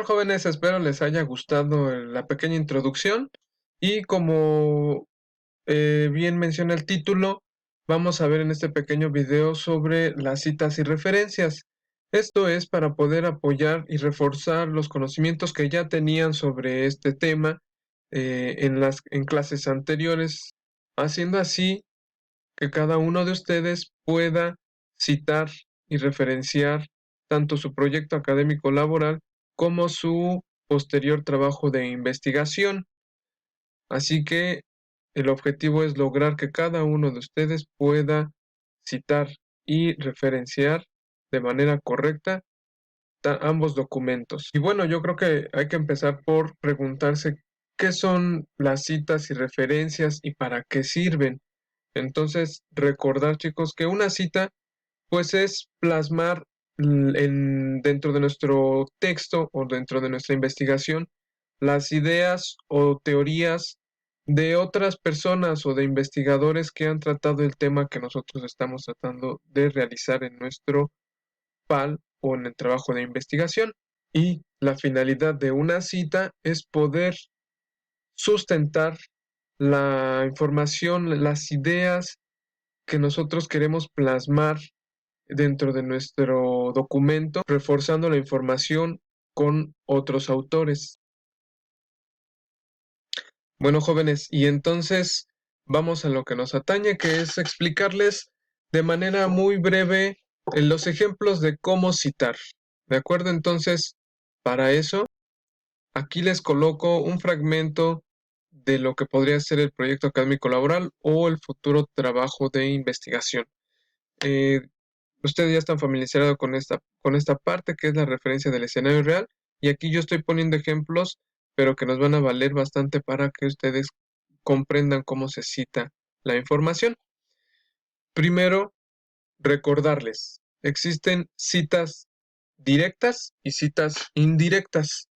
jóvenes, espero les haya gustado la pequeña introducción y como bien menciona el título, vamos a ver en este pequeño video sobre las citas y referencias. Esto es para poder apoyar y reforzar los conocimientos que ya tenían sobre este tema en clases anteriores, haciendo así que cada uno de ustedes pueda citar y referenciar tanto su proyecto académico laboral como su posterior trabajo de investigación. Así que el objetivo es lograr que cada uno de ustedes pueda citar y referenciar de manera correcta ambos documentos. Y bueno, yo creo que hay que empezar por preguntarse qué son las citas y referencias y para qué sirven. Entonces, recordar, chicos, que una cita, pues es plasmar dentro de nuestro texto o dentro de nuestra investigación las ideas o teorías de otras personas o de investigadores que han tratado el tema que nosotros estamos tratando de realizar en nuestro PAL o en el trabajo de investigación. Y la finalidad de una cita es poder sustentar la información, las ideas que nosotros queremos plasmar dentro de nuestro documento, reforzando la información con otros autores. Bueno, jóvenes, y entonces vamos a lo que nos atañe, que es explicarles de manera muy breve los ejemplos de cómo citar. ¿De acuerdo? Entonces, para eso, aquí les coloco un fragmento de lo que podría ser el proyecto académico laboral o el futuro trabajo de investigación. Ustedes ya están familiarizados con esta parte que es la referencia del escenario real, y aquí yo estoy poniendo ejemplos, pero que nos van a valer bastante para que ustedes comprendan cómo se cita la información. Primero, recordarles, existen citas directas y citas indirectas.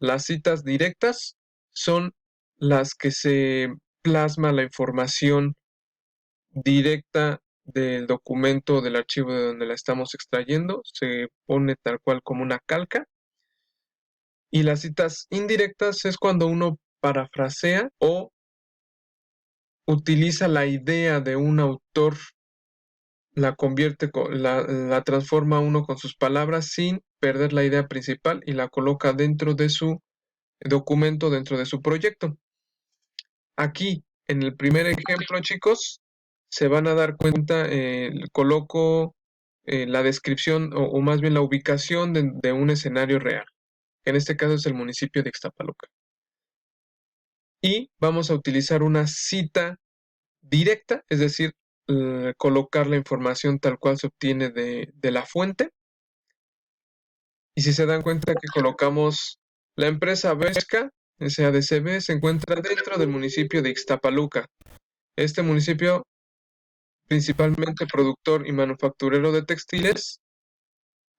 Las citas directas son las que se plasma la información directa del documento o del archivo de donde la estamos extrayendo, se pone tal cual como una calca. Y las citas indirectas es cuando uno parafrasea o utiliza la idea de un autor, la convierte, la transforma uno con sus palabras sin perder la idea principal y la coloca dentro de su documento, dentro de su proyecto. Aquí, en el primer ejemplo, chicos, se van a dar cuenta, coloco la descripción o más bien la ubicación de un escenario real. En este caso es el municipio de Ixtapaluca. Y vamos a utilizar una cita directa, es decir, colocar la información tal cual se obtiene de la fuente. Y si se dan cuenta que colocamos la empresa Vesca, SADCB, se encuentra dentro del municipio de Ixtapaluca. Este municipio, principalmente productor y manufacturero de textiles,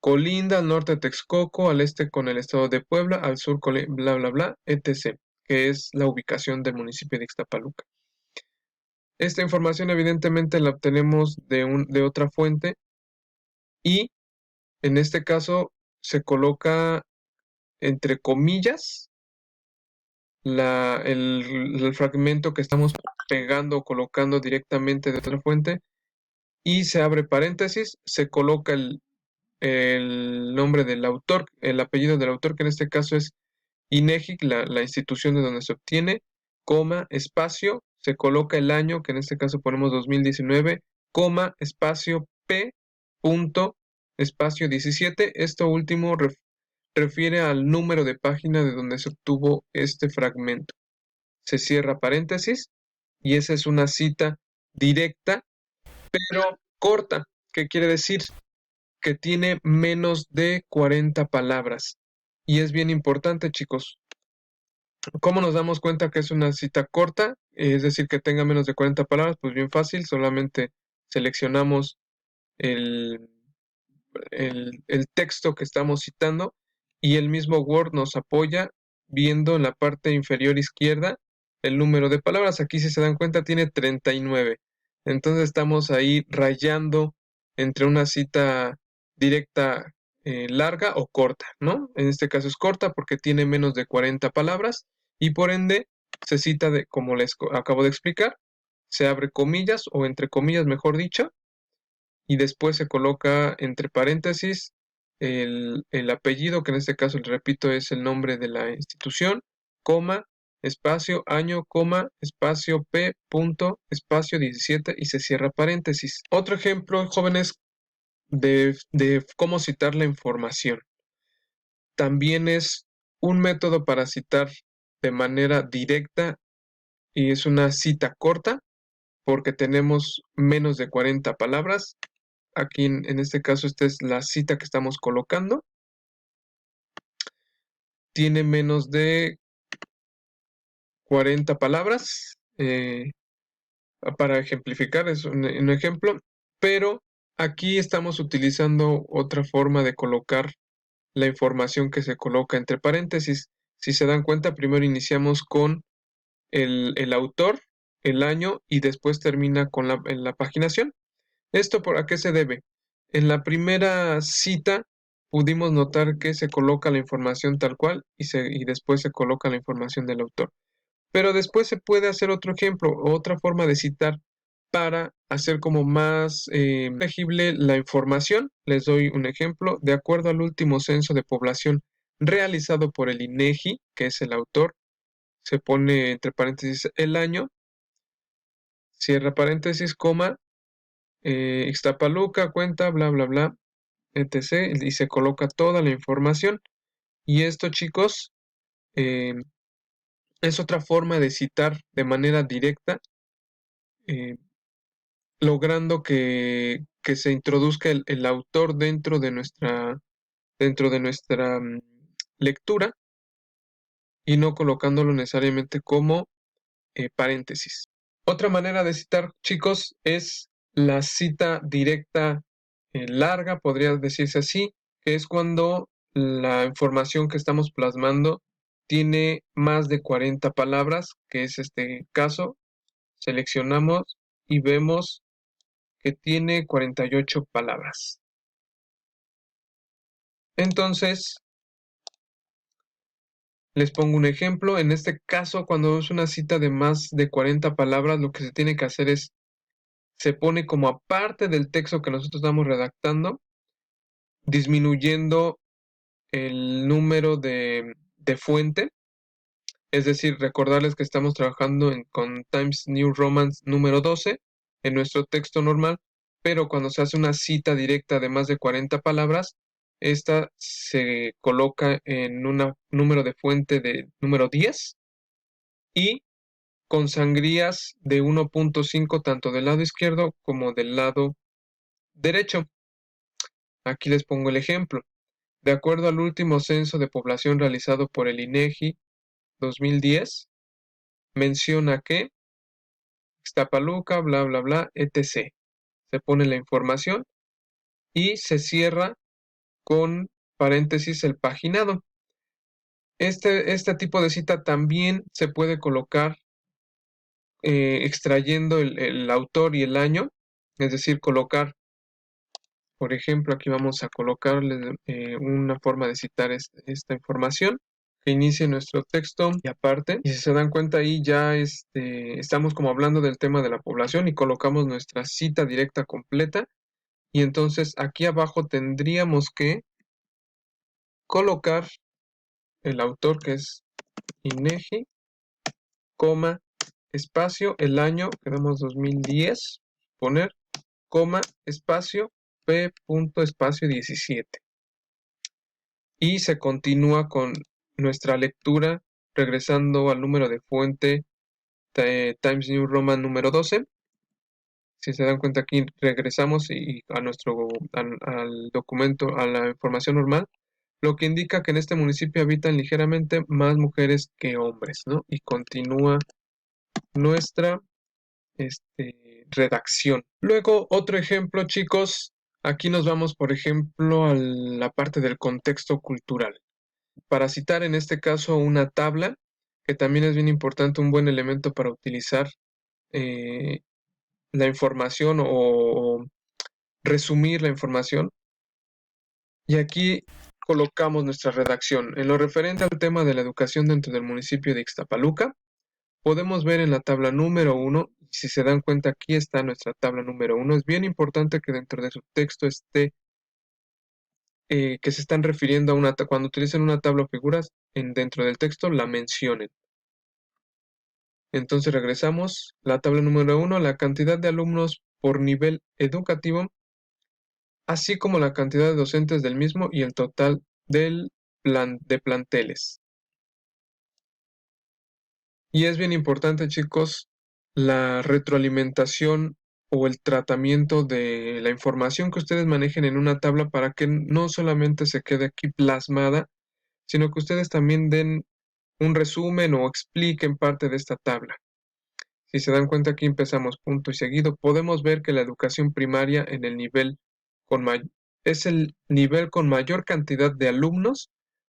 colinda al norte de Texcoco, al este con el estado de Puebla, al sur con bla bla bla, etc., que es la ubicación del municipio de Ixtapaluca. Esta información evidentemente la obtenemos de otra fuente y en este caso se coloca entre comillas el fragmento que estamos pegando o colocando directamente de otra fuente y se abre paréntesis, se coloca el nombre del autor, el apellido del autor, que en este caso es INEGIC, la institución de donde se obtiene, coma, espacio, se coloca el año, que en este caso ponemos 2019, coma, espacio, P, punto, espacio 17. Esto último refiere al número de página de donde se obtuvo este fragmento. Se cierra paréntesis y esa es una cita directa, pero corta. ¿Qué quiere decir? Que tiene menos de 40 palabras. Y es bien importante, chicos. ¿Cómo nos damos cuenta que es una cita corta? Es decir, que tenga menos de 40 palabras. Pues bien fácil, solamente seleccionamos el, el texto que estamos citando y el mismo Word nos apoya viendo en la parte inferior izquierda el número de palabras. Aquí, si se dan cuenta, tiene 39. Entonces estamos ahí rayando entre una cita directa larga o corta, ¿no? En este caso es corta porque tiene menos de 40 palabras y por ende se cita como les acabo de explicar, se abre comillas o entre comillas, mejor dicho, y después se coloca entre paréntesis el apellido, que en este caso, les repito, es el nombre de la institución, coma, espacio, año, coma, espacio, p, punto, espacio 17 y se cierra paréntesis. Otro ejemplo, jóvenes, de cómo citar la información. También es un método para citar de manera directa y es una cita corta porque tenemos menos de 40 palabras. Aquí en este caso esta es la cita que estamos colocando. Tiene menos de 40 palabras. Para ejemplificar, es un ejemplo, pero aquí estamos utilizando otra forma de colocar la información que se coloca entre paréntesis. Si se dan cuenta, primero iniciamos con el autor, el año y después termina con en la paginación. ¿Esto por a qué se debe? En la primera cita pudimos notar que se coloca la información tal cual y después se coloca la información del autor. Pero después se puede hacer otro ejemplo, otra forma de citar para hacer como más legible la información. Les doy un ejemplo. De acuerdo al último censo de población realizado por el INEGI, que es el autor, se pone entre paréntesis el año, cierra paréntesis, coma, Ixtapaluca, cuenta, bla, bla, bla, etc. Y se coloca toda la información. Y esto, chicos, eh, es otra forma de citar de manera directa, eh, logrando que se introduzca el autor dentro de nuestra lectura y no colocándolo necesariamente como paréntesis. Otra manera de citar, chicos, es la cita directa larga, podría decirse así, que es cuando la información que estamos plasmando tiene más de 40 palabras, que es este caso. Seleccionamos y vemos que tiene 48 palabras. Entonces, les pongo un ejemplo. En este caso, cuando es una cita de más de 40 palabras, lo que se tiene que hacer es, se pone como aparte del texto que nosotros estamos redactando, disminuyendo el número de fuente. Es decir, recordarles que estamos trabajando con Times New Roman número 12 en nuestro texto normal, pero cuando se hace una cita directa de más de 40 palabras, esta se coloca en un número de fuente de número 10 y con sangrías de 1.5 tanto del lado izquierdo como del lado derecho. Aquí les pongo el ejemplo. De acuerdo al último censo de población realizado por el INEGI 2010, menciona que Ixtapaluca, bla, bla, bla, etc. Se pone la información y se cierra con paréntesis el paginado. Este tipo de cita también se puede colocar extrayendo el autor y el año, es decir, colocar, por ejemplo, aquí vamos a colocarle una forma de citar esta información que inicie nuestro texto y aparte, y si se dan cuenta ahí ya estamos como hablando del tema de la población y colocamos nuestra cita directa completa y entonces aquí abajo tendríamos que colocar el autor que es INEGI, coma, espacio, el año, queremos 2010, poner, coma, espacio, p punto espacio 17. Y se continúa con nuestra lectura regresando al número de fuente Times New Roman número 12. Si se dan cuenta aquí regresamos al documento, a la información normal, lo que indica que en este municipio habitan ligeramente más mujeres que hombres, ¿no? Y continúa nuestra redacción. Luego, otro ejemplo, chicos, aquí nos vamos, por ejemplo, a la parte del contexto cultural. Para citar en este caso una tabla, que también es bien importante, un buen elemento para utilizar la información o resumir la información. Y aquí colocamos nuestra redacción. En lo referente al tema de la educación dentro del municipio de Ixtapaluca, podemos ver en la tabla número 1, si se dan cuenta aquí está nuestra tabla número 1, es bien importante que dentro de su texto esté, que se están refiriendo a cuando utilicen una tabla o figuras, dentro del texto la mencionen. Entonces regresamos, la tabla número 1, la cantidad de alumnos por nivel educativo, así como la cantidad de docentes del mismo y el total de planteles. Y es bien importante, chicos, la retroalimentación o el tratamiento de la información que ustedes manejen en una tabla para que no solamente se quede aquí plasmada, sino que ustedes también den un resumen o expliquen parte de esta tabla. Si se dan cuenta, aquí empezamos punto y seguido. Podemos ver que la educación primaria en el nivel es el nivel con mayor cantidad de alumnos,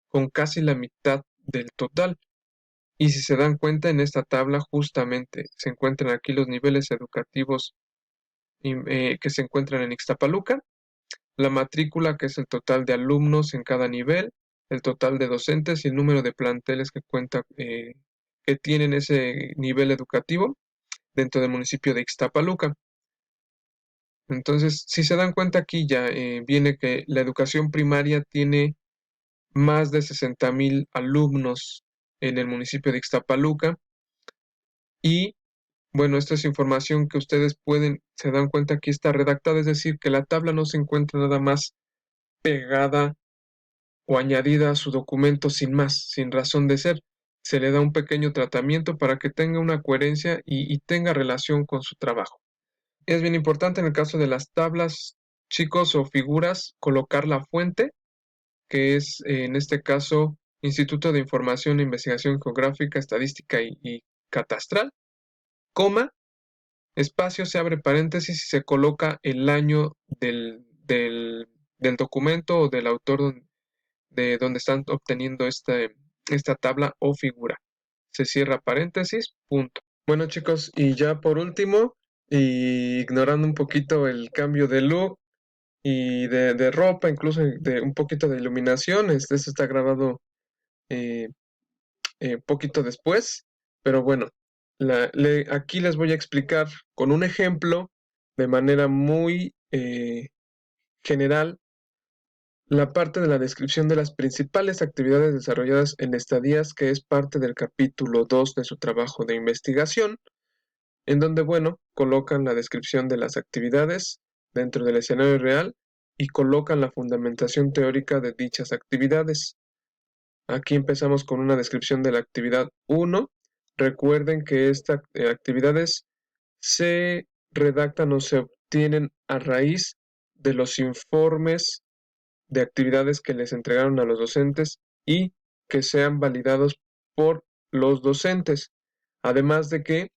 con casi la mitad del total. Y si se dan cuenta, en esta tabla justamente se encuentran aquí los niveles educativos que se encuentran en Ixtapaluca, la matrícula, que es el total de alumnos en cada nivel, el total de docentes y el número de planteles que tienen ese nivel educativo dentro del municipio de Ixtapaluca. Entonces, si se dan cuenta, aquí ya viene que la educación primaria tiene más de 60,000 alumnos en el municipio de Ixtapaluca. Y bueno, esta es información que ustedes se dan cuenta, aquí está redactada, es decir, que la tabla no se encuentra nada más pegada o añadida a su documento sin más, sin razón de ser. Se le da un pequeño tratamiento para que tenga una coherencia y tenga relación con su trabajo. Es bien importante en el caso de las tablas, chicos, o figuras, colocar la fuente, que es en este caso Instituto de Información e Investigación Geográfica, Estadística y Catastral, coma, espacio, se abre paréntesis y se coloca el año del documento o del autor de donde están obteniendo esta tabla o figura. Se cierra paréntesis, punto. Bueno, chicos, y ya por último, y ignorando un poquito el cambio de look y de ropa, incluso de un poquito de iluminación, esto está grabado eh, poquito después, pero bueno, aquí les voy a explicar con un ejemplo de manera muy general la parte de la descripción de las principales actividades desarrolladas en estadías, que es parte del capítulo 2 de su trabajo de investigación, en donde, bueno, colocan la descripción de las actividades dentro del escenario real y colocan la fundamentación teórica de dichas actividades. Aquí empezamos con una descripción de la actividad 1. Recuerden que estas actividades se redactan o se obtienen a raíz de los informes de actividades que les entregaron a los docentes y que sean validados por los docentes. Además de que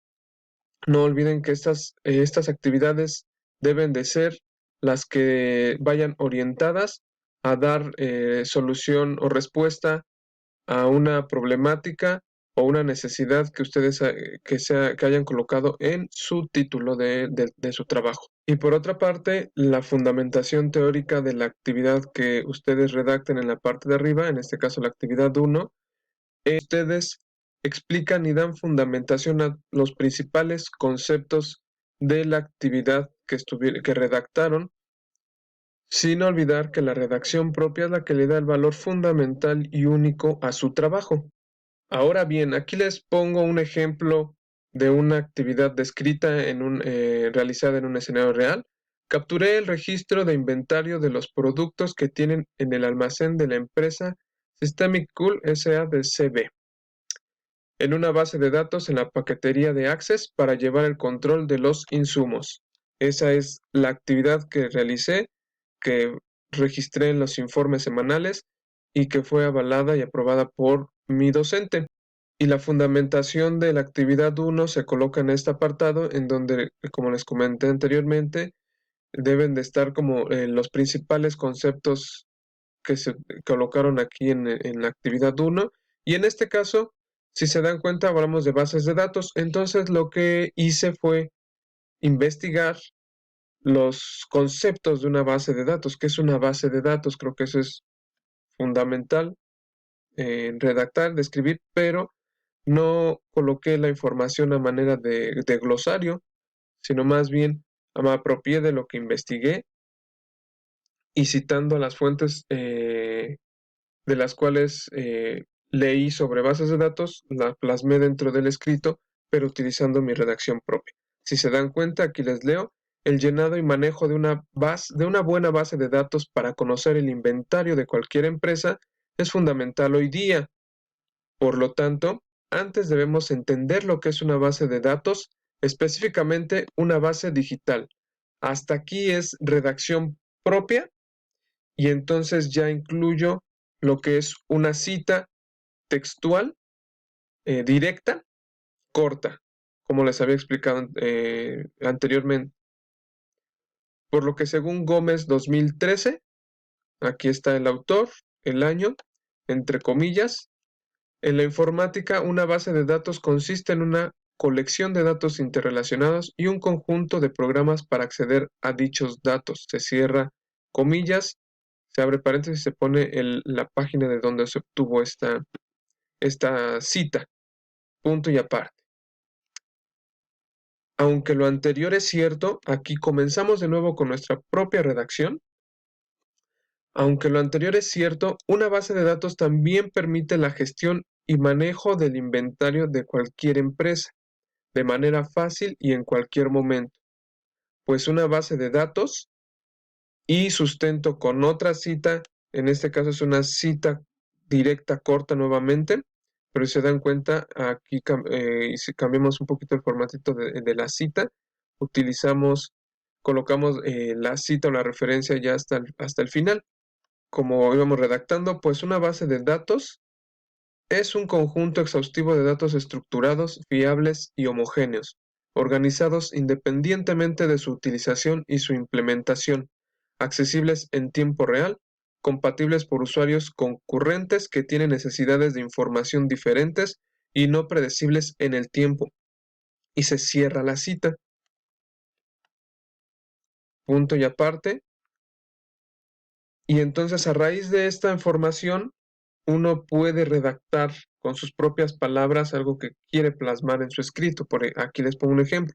no olviden que estas actividades deben de ser las que vayan orientadas a dar solución o respuesta a una problemática o una necesidad que ustedes que hayan colocado en su título de su trabajo. Y por otra parte, la fundamentación teórica de la actividad que ustedes redacten en la parte de arriba, en este caso la actividad 1, ustedes explican y dan fundamentación a los principales conceptos de la actividad que redactaron, sin olvidar que la redacción propia es la que le da el valor fundamental y único a su trabajo. Ahora bien, aquí les pongo un ejemplo de una actividad descrita realizada en un escenario real. Capturé el registro de inventario de los productos que tienen en el almacén de la empresa Systemic Cool SA de CB en una base de datos en la paquetería de Access para llevar el control de los insumos. Esa es la actividad que realicé, que registré en los informes semanales y que fue avalada y aprobada por mi docente. Y la fundamentación de la actividad 1 se coloca en este apartado en donde, como les comenté anteriormente, deben de estar como los principales conceptos que se colocaron aquí en la actividad 1. Y en este caso, si se dan cuenta, hablamos de bases de datos. Entonces lo que hice fue investigar los conceptos de una base de datos. ¿Qué es una base de datos? Creo que eso es fundamental en redactar, describir, pero no coloqué la información a manera de glosario, sino más bien me apropié de lo que investigué y citando las fuentes de las cuales leí sobre bases de datos, la plasmé dentro del escrito, pero utilizando mi redacción propia. Si se dan cuenta, aquí les leo: el llenado y manejo de una buena base de datos para conocer el inventario de cualquier empresa es fundamental hoy día. Por lo tanto, antes debemos entender lo que es una base de datos, específicamente una base digital. Hasta aquí es redacción propia y entonces ya incluyo lo que es una cita textual directa, corta, como les había explicado anteriormente. Por lo que según Gómez 2013, aquí está el autor, el año, entre comillas. En la informática, una base de datos consiste en una colección de datos interrelacionados y un conjunto de programas para acceder a dichos datos. Se cierra comillas, se abre paréntesis y se pone la página de donde se obtuvo esta cita, punto y aparte. Aunque lo anterior es cierto, aquí comenzamos de nuevo con nuestra propia redacción. Aunque lo anterior es cierto, una base de datos también permite la gestión y manejo del inventario de cualquier empresa, de manera fácil y en cualquier momento, pues una base de datos y sustento con otra cita, en este caso es una cita directa corta nuevamente, pero si se dan cuenta, aquí y si cambiamos un poquito el formatito de la cita, colocamos la cita o la referencia ya hasta el final. Como íbamos redactando, pues una base de datos es un conjunto exhaustivo de datos estructurados, fiables y homogéneos, organizados independientemente de su utilización y su implementación, accesibles en tiempo real, compatibles por usuarios concurrentes que tienen necesidades de información diferentes y no predecibles en el tiempo. Y se cierra la cita. Punto y aparte. Y entonces a raíz de esta información, uno puede redactar con sus propias palabras algo que quiere plasmar en su escrito. Aquí les pongo un ejemplo.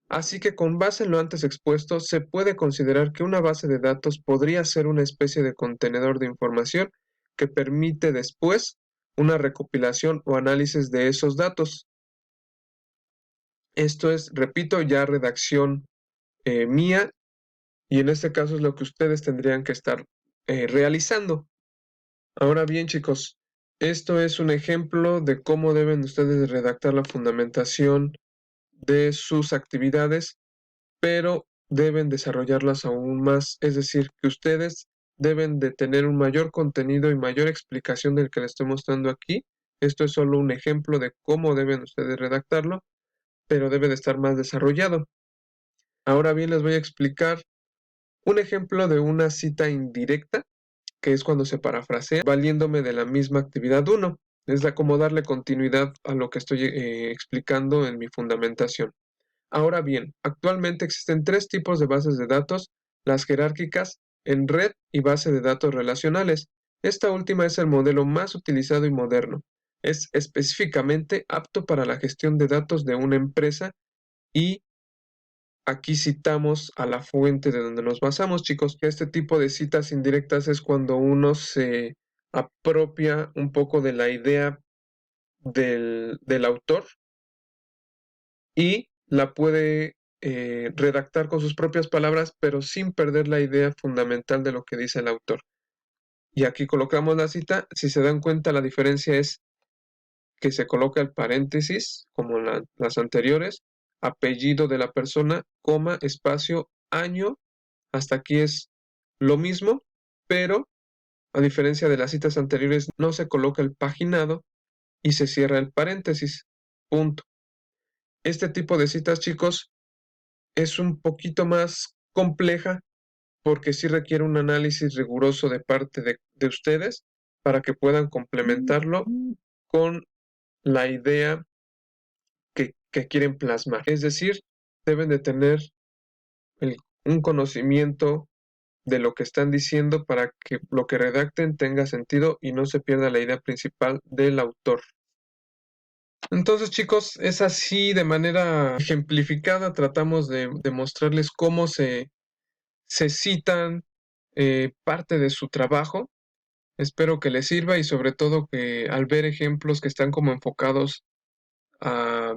Así que con base en lo antes expuesto, se puede considerar que una base de datos podría ser una especie de contenedor de información que permite después una recopilación o análisis de esos datos. Esto es, repito, ya redacción mía, y en este caso es lo que ustedes tendrían que estar realizando. Ahora bien, chicos, esto es un ejemplo de cómo deben ustedes redactar la fundamentación de sus actividades, pero deben desarrollarlas aún más. Es decir, que ustedes deben de tener un mayor contenido y mayor explicación del que les estoy mostrando aquí. Esto es solo un ejemplo de cómo deben ustedes redactarlo, pero debe de estar más desarrollado. Ahora bien, les voy a explicar un ejemplo de una cita indirecta, que es cuando se parafrasea, valiéndome de la misma actividad 1. Es como darle continuidad a lo que estoy explicando en mi fundamentación. Ahora bien, actualmente existen tres tipos de bases de datos: las jerárquicas, en red y base de datos relacionales. Esta última es el modelo más utilizado y moderno. Es específicamente apto para la gestión de datos de una empresa y aquí citamos a la fuente de donde nos basamos, chicos. Este tipo de citas indirectas es cuando uno se apropia un poco de la idea del autor y la puede redactar con sus propias palabras, pero sin perder la idea fundamental de lo que dice el autor. Y aquí colocamos la cita. Si se dan cuenta, la diferencia es que se coloca el paréntesis, como las anteriores, apellido de la persona, coma, espacio, año. Hasta aquí es lo mismo, pero a diferencia de las citas anteriores, no se coloca el paginado y se cierra el paréntesis. Punto. Este tipo de citas, chicos, es un poquito más compleja porque sí requiere un análisis riguroso de parte de ustedes para que puedan complementarlo con la idea que quieren plasmar. Es decir, deben de tener un conocimiento de lo que están diciendo para que lo que redacten tenga sentido y no se pierda la idea principal del autor. Entonces, chicos, es así de manera ejemplificada, tratamos de mostrarles cómo se citan parte de su trabajo. Espero que les sirva y sobre todo que al ver ejemplos que están como enfocados a,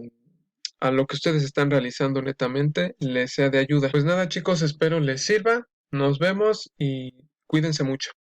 a lo que ustedes están realizando netamente, les sea de ayuda. Pues nada, chicos, espero les sirva. Nos vemos y cuídense mucho.